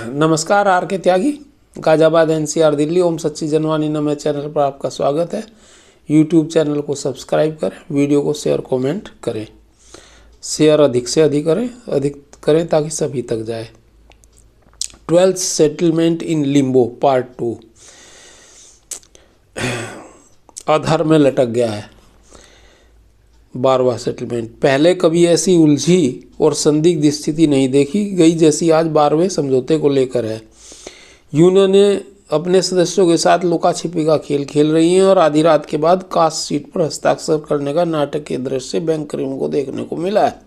नमस्कार, आर के त्यागी, गाजियाबाद एनसीआर दिल्ली। ओम सच्ची जनवानी नमे चैनल पर आपका स्वागत है। यूट्यूब चैनल को सब्सक्राइब करें, वीडियो को शेयर कमेंट करें। शेयर अधिक से अधिक करें ताकि सभी तक जाए। 12th settlement in Limbo part 2। अधर में लटक गया है 12वां सेटलमेंट। पहले कभी ऐसी उलझी और संदिग्ध स्थिति नहीं देखी गई जैसी आज 12वें समझौते को लेकर है। यूनियनें अपने सदस्यों के साथ लुका छिपी का खेल खेल रही हैं और आधी रात के बाद कास्ट शीट पर हस्ताक्षर करने का नाटक के दृश्य बैंक कर्मियों को देखने को मिला है।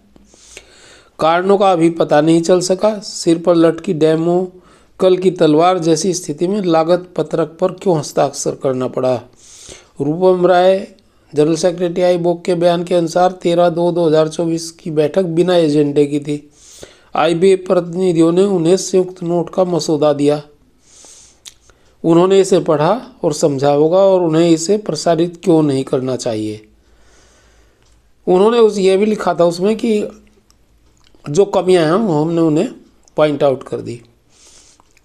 कारणों का अभी पता नहीं चल सका। सिर पर लटकी डेमो कल की तलवार जैसी स्थिति में लागत पत्रक पर क्यों हस्ताक्षर करना पड़ा। रूपम राय जनरल सेक्रेटरी आईबीए के बयान के अनुसार 13/2/2024 की बैठक बिना एजेंडे की थी। आईबीए प्रतिनिधियों ने उन्हें संयुक्त नोट का मसौदा दिया। उन्होंने इसे पढ़ा और समझा होगा और उन्हें इसे प्रसारित क्यों नहीं करना चाहिए। उन्होंने यह भी लिखा था उसमें कि जो कमियां हैं हमने उन्हें पॉइंट आउट कर दी।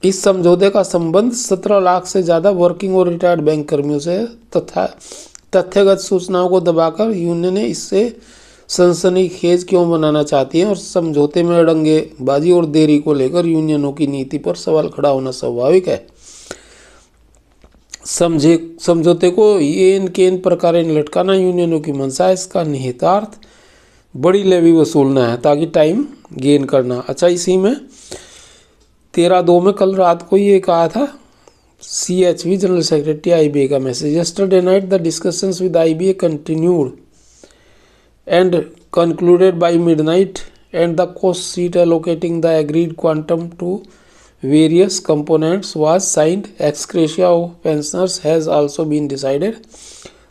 इस समझौते का संबंध 17 लाख से ज़्यादा वर्किंग और रिटायर्ड बैंक कर्मियों से तथा तथ्यगत सूचनाओं को दबाकर यूनियन ने इससे सनसनीखेज क्यों बनाना चाहती है और समझौते में अड़ंगेबाजी और देरी को लेकर यूनियनों की नीति पर सवाल खड़ा होना स्वाभाविक है। समझौते को ये इन प्रकार लटकाना यूनियनों की मंशा है। इसका निहितार्थ बड़ी लेवी वसूलना है ताकि टाइम गेन करना। अच्छा, इसी में 13/2 में कल रात को ये कहा था CHV जनरल सेक्रेटरी IBA का message. yesterday night the discussions with IBA continued and concluded by midnight and the cost sheet allocating the agreed quantum to various components was signed. Ex gratia of pensioners has also been decided.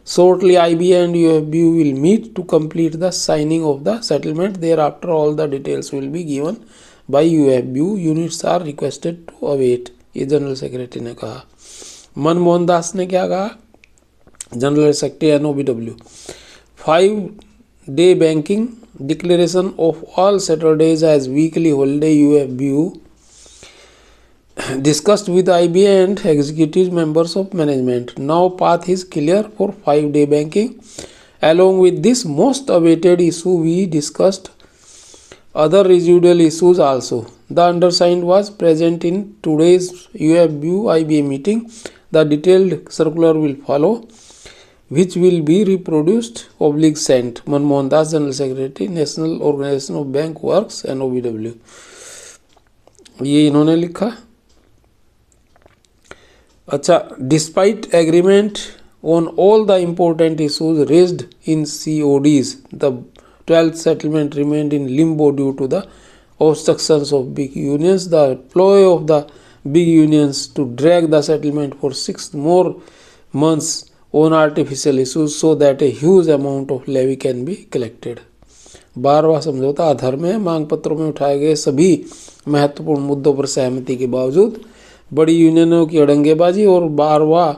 Shortly IBA and UFBU will meet to complete the signing of the settlement. Thereafter all the details will be given by UFBU. Units are requested to await. ये general secretary ने कहा। मनमोहन दास ने क्या कहा, general secretary NOBW। 5-day banking declaration of all Saturdays as weekly holiday. UFBU discussed with IBA and executive members of management. Now path is clear for 5-day banking. Along with this most awaited issue we discussed other residual issues also. The undersigned was present in today's UFBU IBA meeting. The detailed circular will follow, which will be reproduced / sent. Manmohan Das, General Secretary, National Organization of Bank Works, NOBW। ये इन्होंने लिखा। अच्छा, despite agreement on all the important issues raised in CODs, the 12th settlement remained in limbo due to the obstructions of big unions. The ploy of the big unions to drag the settlement for 6 more months on artificial issues so that a huge amount of levy can be collected. 12वां समझौता अधर में मांग पत्रों में उठाए गए सभी महत्वपूर्ण मुद्दों पर सहमति के बावजूद बड़ी यूनियनों की अड़ंगेबाजी और 12वां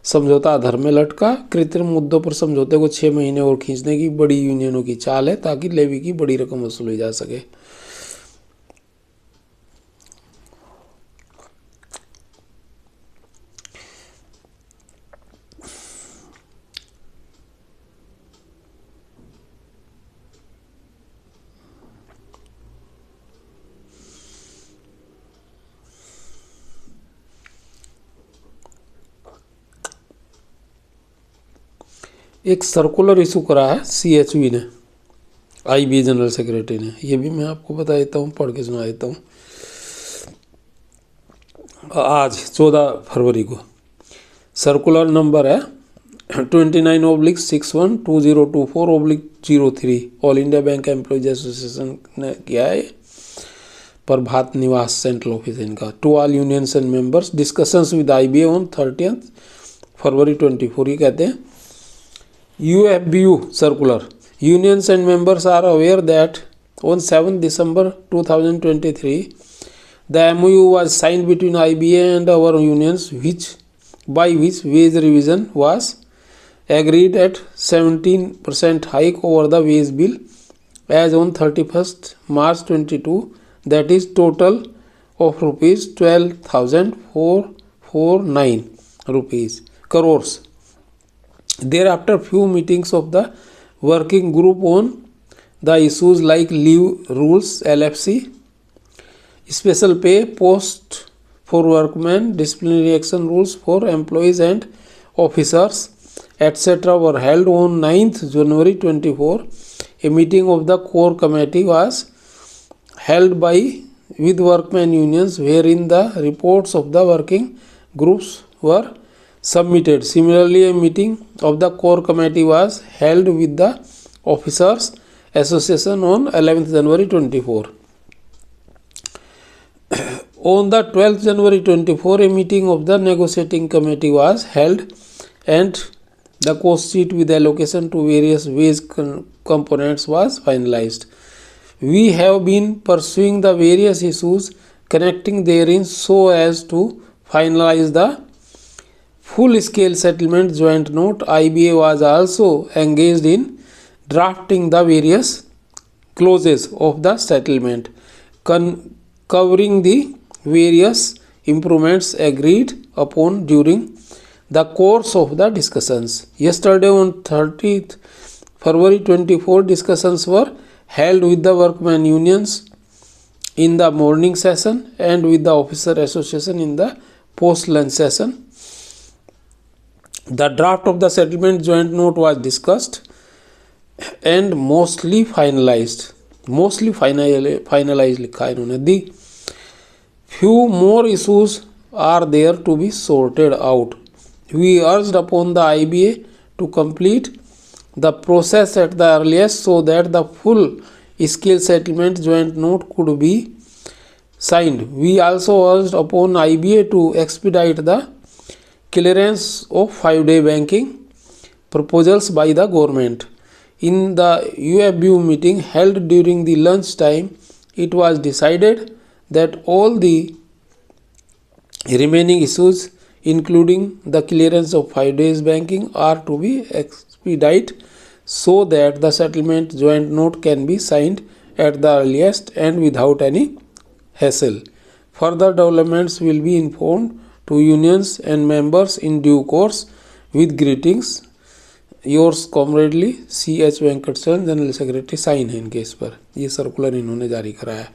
समझौता अधर में लटका। कृत्रिम मुद्दों पर समझौते को 6 महीने और खींचने की बड़ी यूनियनों की चाल है ताकि लेवी की बड़ी रकम वसूली जा सके। एक सर्कुलर इशू करा है CHV ने, IBA जनरल सेक्रेटरी ने। ये भी मैं आपको बता देता हूँ, पढ़ के सुना देता हूँ। आज 14 फरवरी को सर्कुलर नंबर है 29/612024/03 all India bank employees association ने किया है। प्रभात निवास सेंट्रल ऑफिस इनका। To all unions and members discussions with IBA on 30 फरवरी 24। ये कहते हैं UFBU circular. Unions and members are aware that on 7 December 2023, the MOU was signed between IBA and our unions, by which wage revision was agreed at 17% hike over the wage bill as on 31st March 22. That is total of rupees 12,449 crores. Thereafter, few meetings of the working group on the issues like leave rules, LFC, special pay, post for workmen, disciplinary action rules for employees and officers, etc. were held on 9th January 24. A meeting of the core committee was held with workmen unions, wherein the reports of the working groups were submitted. Similarly, a meeting of the core committee was held with the officers association on 11th January 24. On the 12th January 24, a meeting of the negotiating committee was held and the cost sheet with allocation to various wage components was finalized. We have been pursuing the various issues connecting therein so as to finalize the full-scale settlement joint note. IBA was also engaged in drafting the various clauses of the settlement, covering the various improvements agreed upon during the course of the discussions. Yesterday, on 30th February 24, discussions were held with the workmen unions in the morning session and with the officer association in the post-lunch session. The draft of the settlement joint note was discussed and mostly finalized लिखा है इन्होंने. दी few more issues are there to be sorted out. We urged upon the IBA to complete the process at the earliest so that the full scale settlement joint note could be signed. We also urged upon IBA to expedite the clearance of 5-day banking proposals by the government. In the UFBU meeting held during the lunch time, it was decided that all the remaining issues, including the clearance of 5 days banking, are to be expedited so that the settlement joint note can be signed at the earliest and without any hassle. Further developments will be informed to unions and members in due course. With greetings, yours comradely CH Venkatcharan, general secretary. Sign है इनके इस पर. ये circular इन्होंने जारी कराया.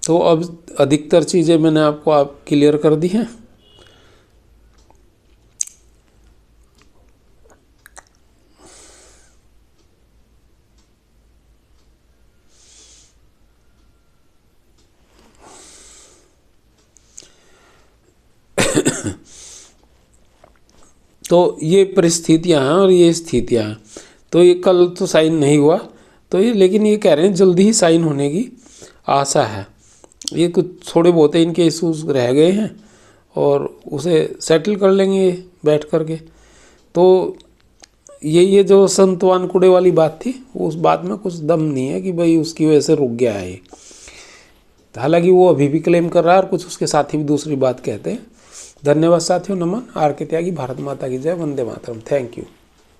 तो अब अधिकतर चीज़ें मैंने आपको क्लियर कर दी हैं. तो ये परिस्थितियाँ हैं और ये स्थितियाँ हैं. तो ये कल तो साइन नहीं हुआ, तो ये लेकिन ये कह रहे हैं जल्दी ही साइन होने की आशा है. ये कुछ थोड़े बहुत इनके इश्यूज रह गए हैं और उसे सेटल कर लेंगे बैठ कर के. तो ये जो संत वानकुड़े वाली बात थी, उस बात में कुछ दम नहीं है कि भाई उसकी वजह से रुक गया है. हालांकि वो अभी भी क्लेम कर रहा है और कुछ उसके साथी भी दूसरी बात कहते हैं. धन्यवाद साथियों. नमन. आर के त्यागी. भारत माता की जय. वंदे मातरम. Thank you.